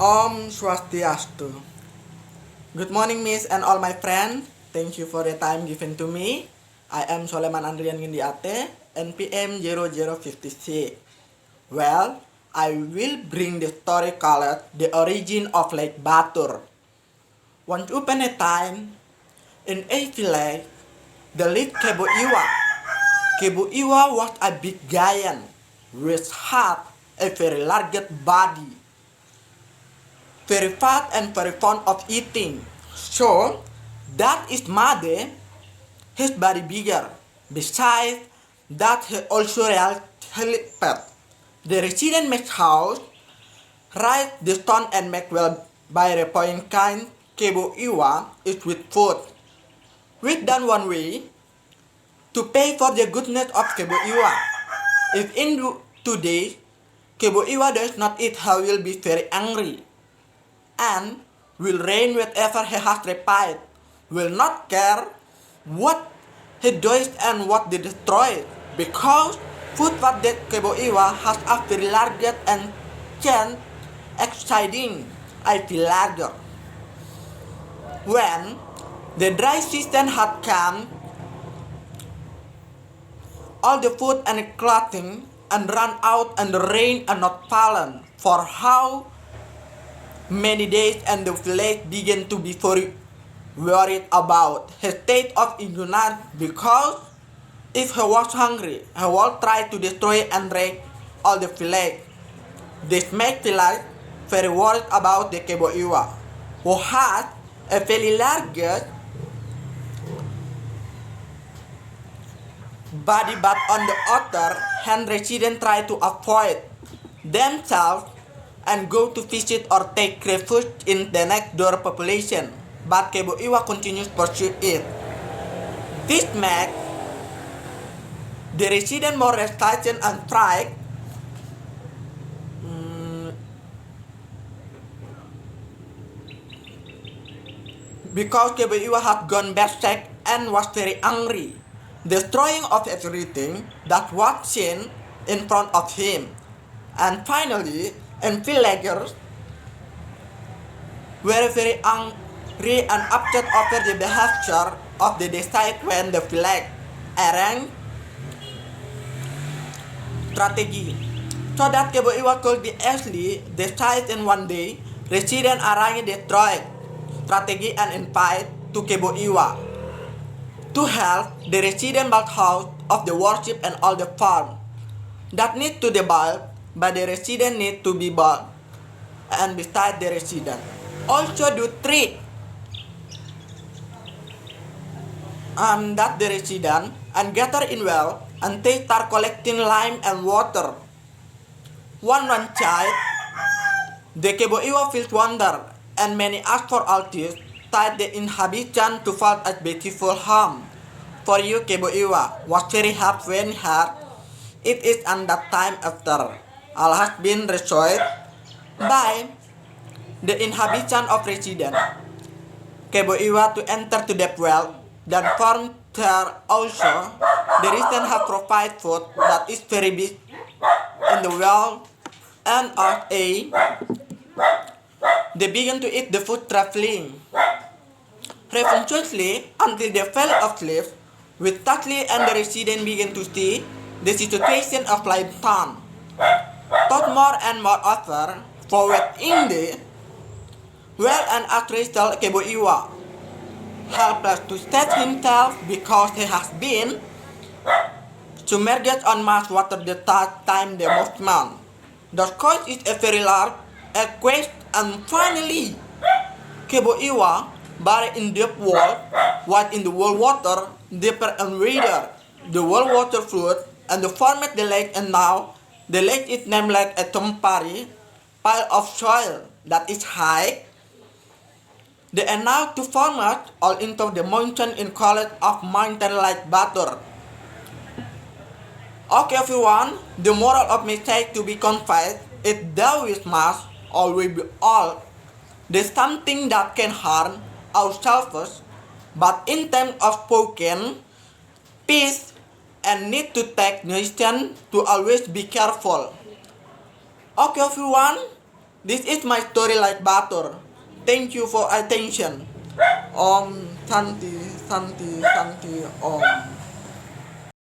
Om Swastiastu. Good morning, Miss and all my friends. Thank you for the time given to me. I am Soleman Andrian Gindiate, NPM 0056. Well, I will bring the story called The Origin of Lake Batur. Once upon a time, in a village, the lived Kebu Iwa. Kebu Iwa was a big giant, which had a very large body, very fat and very fond of eating. So that his mother, his body bigger. Besides that, he also real helipad. The resident make house, rise the stone and make well by repairing kind Kebu Iwa is with food. With done one way to pay for the goodness of Kebu Iwa. If in 2 days Kebu Iwa does not eat, he will be very angry and will rain whatever he has repaid, will not care what he does and what they destroy, because food what that Kebu Iwa has a very large and can exciting. I feel larger. When the dry season had come, all the food and clothing and run out and the rain are not fallen for how many days, and the village began to be very worried about his state of ignorance, because if he was hungry, he would try to destroy and rape all the village. This made village very worried about the Kebu Iwa, who had a very large body, but on the other hand, residents try to avoid themselves and go to visit or take refuge in the next door population, but Kebu Iwa continues to pursue it. This makes the resident more restless and frightened, because Kebu Iwa had gone berserk and was very angry, destroying of everything that was seen in front of him. And finally, and villagers were very angry and upset over the behavior of the decide when the village arranged strategy so that Kebu Iwa could be easily decide in one day. Residents arranged the strategy and invite to Kebu Iwa to help the resident build house of the worship and all the farm that need to be built, but the resident need to be built, and beside the resident also do tree that the resident and gather in well, and they start collecting lime and water. One child, the Kebu Iwa feels wonder, and many ask for altars that the inhabitants to find a beautiful home. For you, Kebu Iwa was very happy when he heard it is on that time after all has been resolved by the inhabitant of resident. Kebu Iwa to enter to the well, then from there also the resident have provide food that is very big in the well, and of a they begin to eat the food traveling refugeously until they fell asleep with Takli, and the resident began to see the situation of life town. Thought more and more over for within the well, and actress Kebu Iwa helpless to save himself because he has been submerged on mass water the time the movement. The cause is a very large earthquake, and finally Kebu Iwa buried in deep water, while in the world water deeper and wider. The world water flowed and formed the lake, and now the lake is named like a temporary pile of soil that is high. They are now to form it all into the mountain in college of mountain like Batur. Okay everyone, the moral of mistake to be confessed is that we must always be all. There's something that can harm ourselves, but in terms of spoken peace and need to take decision to always be careful. Okay everyone, This is my story like butter. Thank you for attention. Om Santi Santi Santi Om.